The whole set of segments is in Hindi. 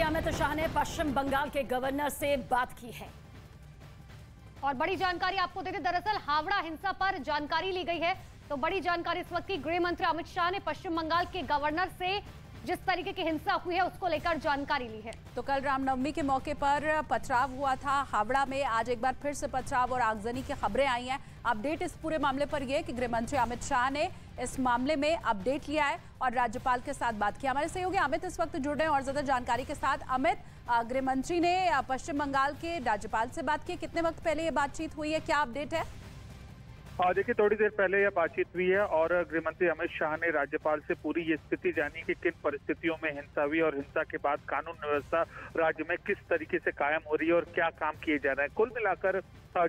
अमित शाह ने पश्चिम बंगाल के गवर्नर से बात की है और बड़ी जानकारी आपको दे दें, दरअसल हावड़ा हिंसा पर जानकारी ली गई है। तो बड़ी जानकारी इस वक्त की, गृह मंत्री अमित शाह ने पश्चिम बंगाल के गवर्नर से जिस तरीके की हिंसा हुई है उसको लेकर जानकारी ली है। तो कल रामनवमी के मौके पर पथराव हुआ था हावड़ा में, आज एक बार फिर से पथराव और आगजनी की खबरें आई हैं। अपडेट इस पूरे मामले पर यह कि गृह मंत्री अमित शाह ने इस मामले में अपडेट लिया है और राज्यपाल के साथ बात की। हमारे सहयोगी अमित इस वक्त जुड़ रहे हैं और ज्यादा जानकारी के साथ। अमित, गृह मंत्री ने पश्चिम बंगाल के राज्यपाल से बात की, कितने वक्त पहले ये बातचीत हुई है, क्या अपडेट है? देखिए, थोड़ी देर पहले यह बातचीत हुई है और गृहमंत्री अमित शाह ने राज्यपाल से पूरी ये स्थिति जानी कि किन परिस्थितियों में हिंसा हुई और हिंसा के बाद कानून व्यवस्था राज्य में किस तरीके से कायम हो रही है और क्या काम किए जा रहे हैं। कुल मिलाकर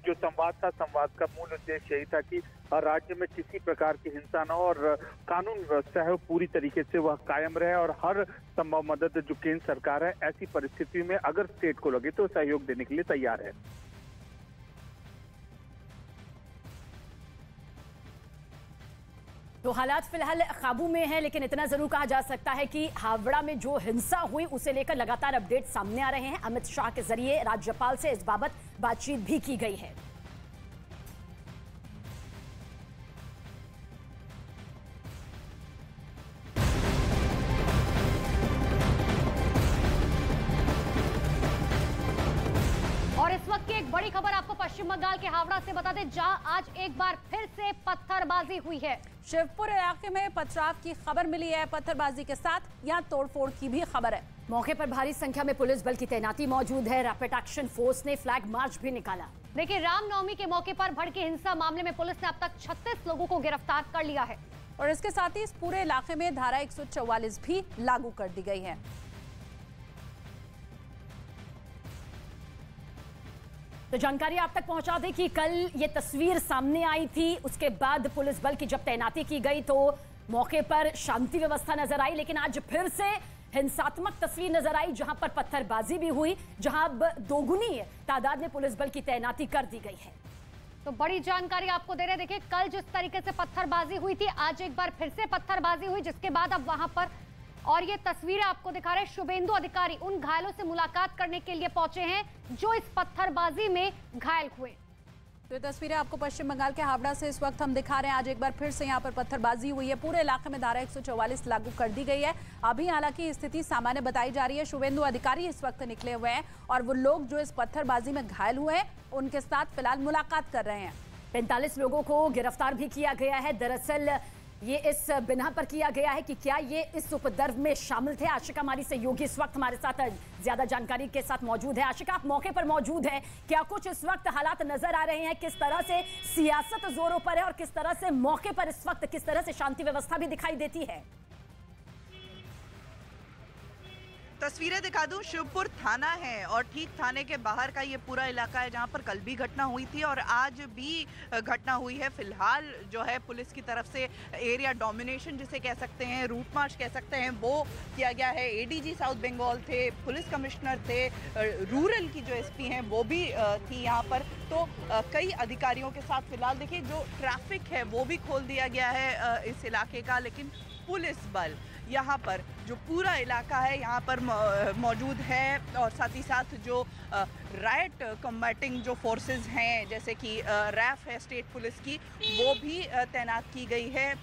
जो संवाद था, संवाद का मूल उद्देश्य यही था कि राज्य में किसी प्रकार की हिंसा न हो और कानून व्यवस्था है वो पूरी तरीके से वह कायम रहे और हर संभव मदद जो केंद्र सरकार है ऐसी परिस्थिति में अगर स्टेट को लगे तो सहयोग देने के लिए तैयार है। तो हालात फिलहाल काबू में है, लेकिन इतना जरूर कहा जा सकता है कि हावड़ा में जो हिंसा हुई उसे लेकर लगातार अपडेट सामने आ रहे हैं। अमित शाह के जरिए राज्यपाल से इस बाबत बातचीत भी की गई है। और इस वक्त की एक बड़ी खबर आपको पश्चिम बंगाल के हावड़ा से बता दें, जहां आज एक बार फिर से पत्थरबाजी हुई है। शिवपुर इलाके में पथराव की खबर मिली है, पत्थरबाजी के साथ यहां तोड़फोड़ की भी खबर है। मौके पर भारी संख्या में पुलिस बल की तैनाती मौजूद है। रैपिड एक्शन फोर्स ने फ्लैग मार्च भी निकाला। देखिए, रामनवमी के मौके पर भड़की हिंसा मामले में पुलिस ने अब तक 36 लोगों को गिरफ्तार कर लिया है और इसके साथ ही इस पूरे इलाके में धारा 144 भी लागू कर दी गई है। तो जानकारी आप तक पहुंचा दें कि कल ये तस्वीर सामने आई थी, उसके बाद पुलिस बल की जब तैनाती की गई तो मौके पर शांति व्यवस्था नजर आई, लेकिन आज फिर से हिंसात्मक तस्वीर नजर आई जहां पर पत्थरबाजी भी हुई, जहां अब दोगुनी तादाद में पुलिस बल की तैनाती कर दी गई है। तो बड़ी जानकारी आपको दे रहे हैं। देखिए, कल जिस तरीके से पत्थरबाजी हुई थी, आज एक बार फिर से पत्थरबाजी हुई, जिसके बाद अब वहां पर और ये तस्वीरें आपको दिखा रहे हैं, शुभेंदु अधिकारी उन घायलों से मुलाकात करने के लिए पहुंचे हैं जो इस पत्थरबाजी में घायल हुए। तो ये तस्वीरें आपको पश्चिम बंगाल के हावड़ा से इस वक्त हम दिखा रहे हैं। आज एक बार फिर से यहाँ पर पत्थरबाजी हुई है, पूरे इलाके में धारा 144 लागू कर दी गई है। अभी हालांकि स्थिति सामान्य बताई जा रही है। शुभेंदु अधिकारी इस वक्त निकले हुए हैं और वो लोग जो इस पत्थरबाजी में घायल हुए हैं उनके साथ फिलहाल मुलाकात कर रहे हैं। 45 लोगों को गिरफ्तार भी किया गया है। दरअसल ये इस बिना पर किया गया है कि क्या ये इस उपद्रव में शामिल थे। आशिका हमारी सहयोगी इस वक्त हमारे साथ ज्यादा जानकारी के साथ मौजूद है। आशिका, आप मौके पर मौजूद है, क्या कुछ इस वक्त हालात नजर आ रहे हैं? किस तरह से सियासत जोरों पर है और किस तरह से मौके पर इस वक्त किस तरह से शांति व्यवस्था भी दिखाई देती है? तस्वीरें दिखा दूं, शिवपुर थाना है और ठीक थाने के बाहर का ये पूरा इलाका है जहां पर कल भी घटना हुई थी और आज भी घटना हुई है। फिलहाल जो है पुलिस की तरफ से एरिया डोमिनेशन जिसे कह सकते हैं, रूट मार्च कह सकते हैं, वो किया गया है। एडीजी साउथ बंगाल थे, पुलिस कमिश्नर थे, रूरल की जो एसपी हैं वो भी थी यहाँ पर। तो कई अधिकारियों के साथ फिलहाल देखिए जो ट्रैफिक है वो भी खोल दिया गया है इस इलाके का, लेकिन पुलिस बल यहाँ पर जो पूरा इलाका है यहाँ पर मौजूद है और साथ ही साथ जो राइट कम्बैटिंग जो फोर्सेस हैं जैसे कि रैफ है स्टेट पुलिस की, वो भी तैनात की गई है।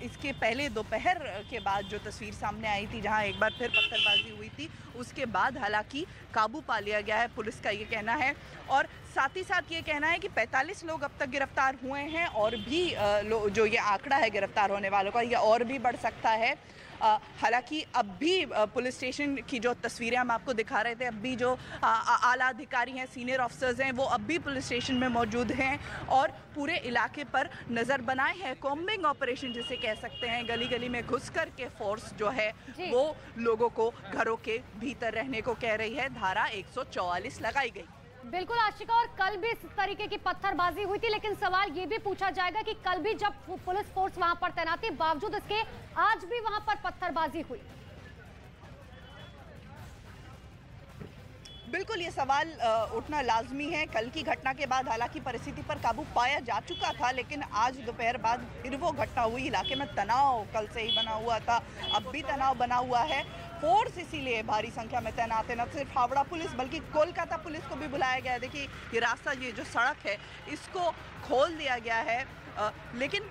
इसके पहले दोपहर के बाद जो तस्वीर सामने आई थी जहाँ एक बार फिर पत्थरबाजी हुई थी, उसके बाद हालांकि काबू पा लिया गया है, पुलिस का ये कहना है। और साथ ही साथ ये कहना है कि 45 लोग अब तक गिरफ्तार हुए हैं और भी जो ये आंकड़ा है गिरफ्तार होने वालों का, ये और भी बढ़ सकता है। हालांकि अब भी पुलिस स्टेशन की जो तस्वीरें हम आपको दिखा रहे थे, अब भी जो आला अधिकारी हैं, सीनियर ऑफिसर्स हैं, वो अब भी पुलिस स्टेशन में मौजूद हैं और पूरे इलाके पर नज़र बनाए हैं। कॉम्बिंग ऑपरेशन जिसे कह सकते हैं, गली गली में घुस कर के फोर्स जो है वो लोगों को घरों के भीतर रहने को कह रही है। धारा 144 लगाई गई। बिल्कुल आशिका, और कल भी इस तरीके की पत्थरबाजी हुई थी, लेकिन सवाल ये भी पूछा जाएगा कि कल भी जब पुलिस फोर्स वहां पर तैनात थी, बावजूद इसके आज भी वहां पर पत्थरबाजी हुई। बिल्कुल ये सवाल उठना लाजमी है। कल की घटना के बाद हालांकि परिस्थिति पर काबू पाया जा चुका था, लेकिन आज दोपहर बाद फिर वो घटना हुई। इलाके में तनाव कल से ही बना हुआ था, अब भी तनाव बना हुआ है। फोर्स इसीलिए भारी संख्या में तैनात है, न सिर्फ हावड़ा पुलिस बल्कि कोलकाता पुलिस को भी बुलाया गया है। देखिए ये रास्ता, ये जो सड़क है इसको खोल दिया गया है। लेकिन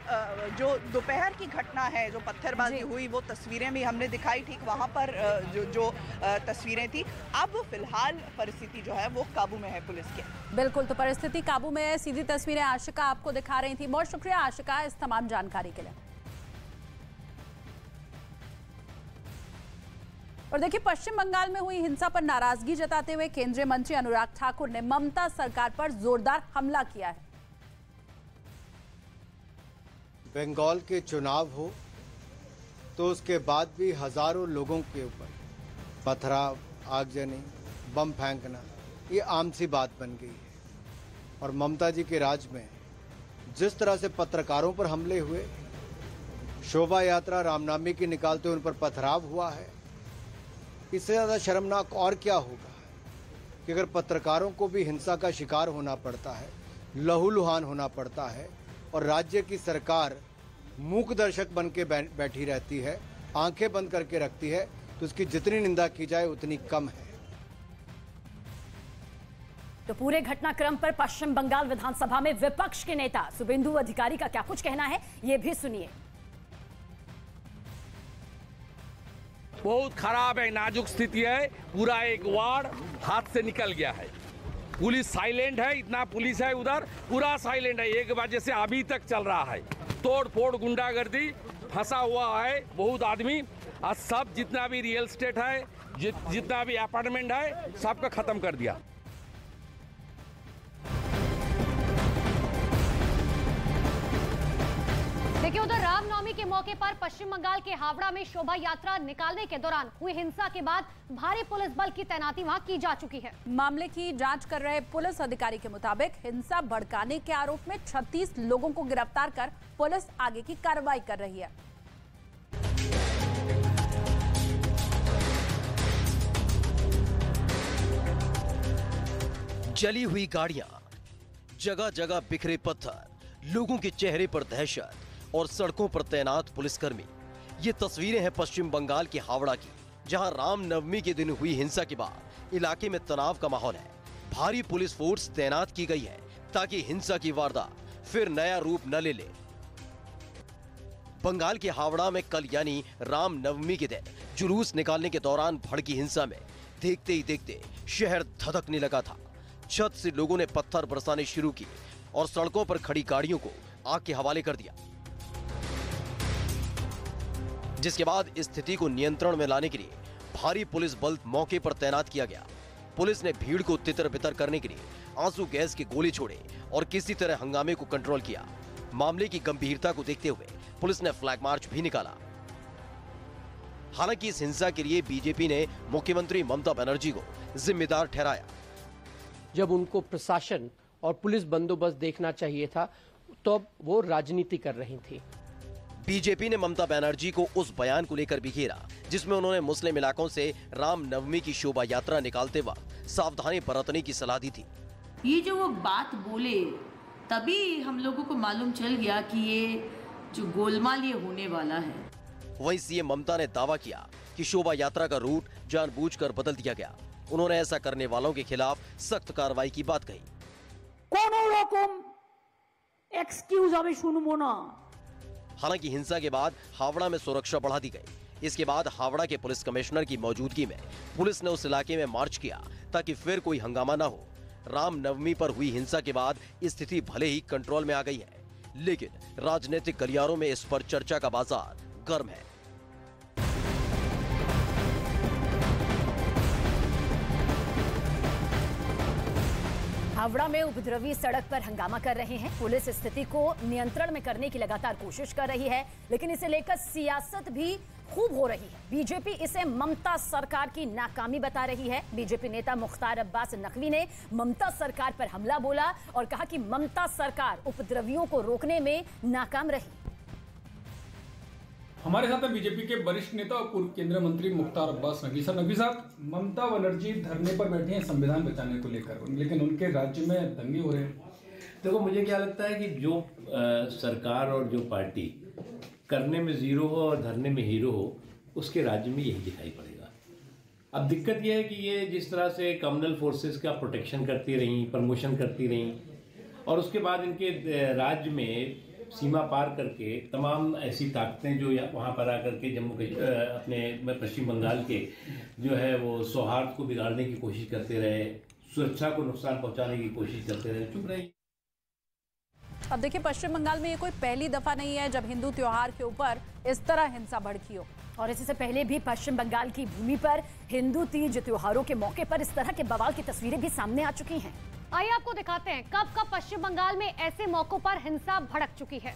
जो दोपहर की घटना है, जो पत्थरबाजी हुई, वो तस्वीरें भी हमने दिखाई ठीक वहाँ पर जो तस्वीरें थी। अब फिलहाल परिस्थिति जो है वो काबू में है पुलिस के। बिल्कुल, तो परिस्थिति काबू में है। सीधी तस्वीरें आशिका आपको दिखा रही थी। बहुत शुक्रिया आशिका इस तमाम जानकारी के लिए। और देखिए, पश्चिम बंगाल में हुई हिंसा पर नाराजगी जताते हुए केंद्रीय मंत्री अनुराग ठाकुर ने ममता सरकार पर जोरदार हमला किया है। बंगाल के चुनाव हो तो उसके बाद भी हजारों लोगों के ऊपर पथराव, आगजनी, बम फेंकना ये आम सी बात बन गई है। और ममता जी के राज में जिस तरह से पत्रकारों पर हमले हुए, शोभा यात्रा रामनवमी की निकालते उन पर पथराव हुआ है, इससे ज़्यादा शर्मनाक और क्या होगा कि अगर पत्रकारों को भी हिंसा का शिकार होना पड़ता है, लहूलुहान होना पड़ता है और राज्य की सरकार मूक दर्शक बन के बैठी रहती है, आंखें बंद करके रखती है, तो उसकी जितनी निंदा की जाए उतनी कम है। तो पूरे घटनाक्रम पर पश्चिम बंगाल विधानसभा में विपक्ष के नेता शुभेंदु अधिकारी का क्या कुछ कहना है, ये भी सुनिए। बहुत खराब है, नाजुक स्थिति है। पूरा एक वार्ड हाथ से निकल गया है। पुलिस साइलेंट है, इतना पुलिस है उधर, पूरा साइलेंट है। 1 बजे से अभी तक चल रहा है। तोड़ फोड़, गुंडागर्दी, फंसा हुआ है बहुत आदमी। और सब जितना भी रियल एस्टेट है, जितना भी अपार्टमेंट है, सबका खत्म कर दिया। देखिए, उधर रामनवमी के मौके पर पश्चिम बंगाल के हावड़ा में शोभा यात्रा निकालने के दौरान हुई हिंसा के बाद भारी पुलिस बल की तैनाती वहां की जा चुकी है। मामले की जांच कर रहे पुलिस अधिकारी के मुताबिक हिंसा भड़काने के आरोप में 36 लोगों को गिरफ्तार कर पुलिस आगे की कार्रवाई कर रही है। जली हुई गाड़ियां, जगह जगह बिखरे पत्थर, लोगों के चेहरे पर दहशत और सड़कों पर तैनात पुलिसकर्मी। ये तस्वीरें हैं पश्चिम बंगाल के हावड़ा की, जहां रामनवमी के दिन हुई हिंसा के बाद इलाके में तनाव का माहौल है। भारी पुलिस फोर्स तैनात की गई है ताकि हिंसा की वारदात फिर नया रूप न ले ले। बंगाल के हावड़ा में कल यानी रामनवमी के दिन जुलूस निकालने के दौरान भड़की हिंसा में देखते ही देखते शहर धधकने लगा था। छत से लोगों ने पत्थर बरसाने शुरू की और सड़कों पर खड़ी गाड़ियों को आग के हवाले कर दिया, जिसके बाद स्थिति को नियंत्रण में लाने के लिए भारी पुलिस बल मौके पर तैनात किया गया। पुलिस ने भीड़ को तितर-बितर करने के लिए आंसू गैस के गोले छोड़े और किसी तरह हंगामे को कंट्रोल किया। मामले की गंभीरता को देखते हुए पुलिस ने फ्लैग मार्च भी निकाला। हालांकि इस हिंसा के लिए बीजेपी ने मुख्यमंत्री ममता बनर्जी को जिम्मेदार ठहराया। जब उनको प्रशासन और पुलिस बंदोबस्त देखना चाहिए था, तो वो राजनीति कर रही थी। बीजेपी ने ममता बनर्जी को उस बयान को लेकर भी घेरा जिसमें उन्होंने मुस्लिम इलाकों से रामनवमी की शोभा यात्रा निकालते वक्त सावधानी बरतने की सलाह दी थी। ये जो वो बात बोले, तभी हम लोगों को मालूम चल गया कि ये जो गोलमाल ये होने वाला है। वहीं सीएम ममता ने दावा किया कि शोभा यात्रा का रूट जानबूझकर बदल दिया गया। उन्होंने ऐसा करने वालों के खिलाफ सख्त कार्रवाई की बात कही। कोनो रकम एक्सक्यूज हमें सुनबो ना। हालांकि हिंसा के बाद हावड़ा में सुरक्षा बढ़ा दी गई। इसके बाद हावड़ा के पुलिस कमिश्नर की मौजूदगी में पुलिस ने उस इलाके में मार्च किया ताकि फिर कोई हंगामा न हो। रामनवमी पर हुई हिंसा के बाद स्थिति भले ही कंट्रोल में आ गई है, लेकिन राजनीतिक गलियारों में इस पर चर्चा का बाजार गर्म है। हावड़ा में उपद्रवी सड़क पर हंगामा कर रहे हैं। पुलिस स्थिति को नियंत्रण में करने की लगातार कोशिश कर रही है, लेकिन इसे लेकर सियासत भी खूब हो रही है। बीजेपी इसे ममता सरकार की नाकामी बता रही है। बीजेपी नेता मुख्तार अब्बास नकवी ने ममता सरकार पर हमला बोला और कहा कि ममता सरकार उपद्रवियों को रोकने में नाकाम रही। हमारे साथ हैं बीजेपी के वरिष्ठ नेता और पूर्व केंद्रीय मंत्री मुख्तार अब्बास नकवी साहब। नकवी साहब, ममता बनर्जी धरने पर बैठे हैं संविधान बचाने को लेकर, लेकिन उनके राज्य में दंगे हो रहे हैं। देखो, मुझे क्या लगता है कि जो सरकार और जो पार्टी करने में जीरो हो और धरने में हीरो हो, उसके राज्य में यही दिखाई पड़ेगा। अब दिक्कत यह है कि ये जिस तरह से कम्युनल फोर्सेस का प्रोटेक्शन करती रहीं, प्रमोशन करती रहीं, और उसके बाद इनके राज्य में सीमा पार करके तमाम ऐसी ताकतें जो वहाँ पर आकर के अपने पश्चिम बंगाल के जो है वो सौहार्द को बिगाड़ने की कोशिश करते रहे, सुरक्षा को नुकसान पहुँचाने की कोशिश करते रहे, चुप रहे। अब देखिए, पश्चिम बंगाल में ये कोई पहली दफा नहीं है जब हिंदू त्योहार के ऊपर इस तरह हिंसा भड़की हो। और इससे पहले भी पश्चिम बंगाल की भूमि पर हिंदू तीज त्योहारों के मौके पर इस तरह के बवाल की तस्वीरें भी सामने आ चुकी हैं। आइए आपको दिखाते हैं कब कब पश्चिम बंगाल में ऐसे मौकों पर हिंसा भड़क चुकी है।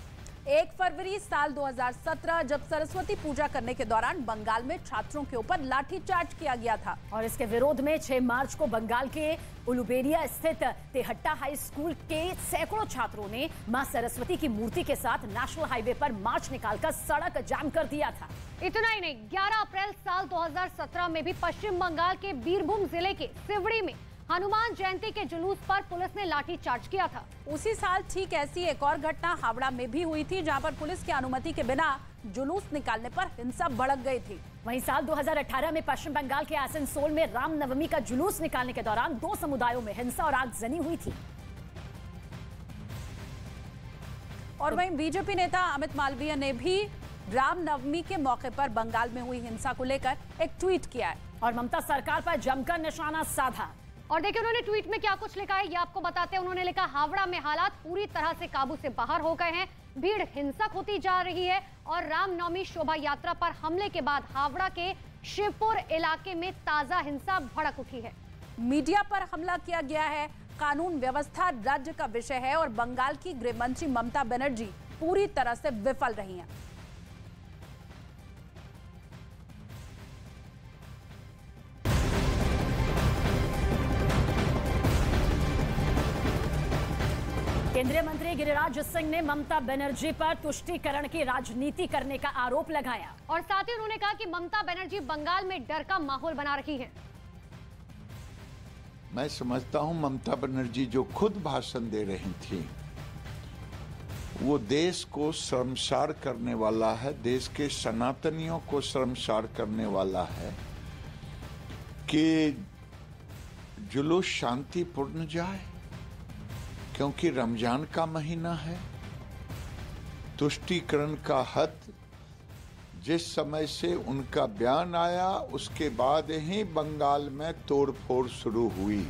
1 फरवरी साल 2017 जब सरस्वती पूजा करने के दौरान बंगाल में छात्रों के ऊपर लाठीचार्ज किया गया था। और इसके विरोध में 6 मार्च को बंगाल के उलुबेरिया स्थित तेहट्टा हाई स्कूल के सैकड़ों छात्रों ने मां सरस्वती की मूर्ति के साथ नेशनल हाईवे पर मार्च निकालकर सड़क जाम कर दिया था। इतना ही नहीं, 11 अप्रैल साल 2017 में भी पश्चिम बंगाल के बीरभूम जिले के सिवड़ी में हनुमान जयंती के जुलूस पर पुलिस ने लाठीचार्ज किया था। उसी साल ठीक ऐसी एक और घटना हावड़ा में भी हुई थी, जहां पर पुलिस की अनुमति के बिना जुलूस निकालने पर हिंसा भड़क गई थी। वहीं साल 2018 में पश्चिम बंगाल के आसनसोल में रामनवमी का जुलूस निकालने के दौरान 2 समुदायों में हिंसा और आगजनी हुई थी। और वहीं बीजेपी नेता अमित मालवीय ने भी रामनवमी के मौके पर बंगाल में हुई हिंसा को लेकर एक ट्वीट किया है और ममता सरकार पर जमकर निशाना साधा। और देखिए उन्होंने ट्वीट में क्या कुछ लिखा है, ये आपको बताते हैं। उन्होंने लिखा, हावड़ा में हालात पूरी तरह से काबू से बाहर हो गए हैं, भीड़ हिंसक होती जा रही है और रामनवमी शोभा यात्रा पर हमले के बाद हावड़ा के शिवपुर इलाके में ताजा हिंसा भड़क उठी है। मीडिया पर हमला किया गया है, कानून व्यवस्था राज्य का विषय है और बंगाल की गृह मंत्री ममता बनर्जी पूरी तरह से विफल रही हैं। केंद्रीय मंत्री गिरिराज सिंह ने ममता बनर्जी पर तुष्टीकरण की राजनीति करने का आरोप लगाया और साथ ही उन्होंने कहा कि ममता बनर्जी बंगाल में डर का माहौल बना रही है। मैं समझता हूं ममता बनर्जी जो खुद भाषण दे रही थी वो देश को शर्मसार करने वाला है, देश के सनातनियों को शर्मसार करने वाला है कि जुलूस शांतिपूर्ण जाए, क्योंकि रमजान का महीना है। तुष्टीकरण का हद जिस समय से उनका बयान आया उसके बाद ही बंगाल में तोड़फोड़ शुरू हुई।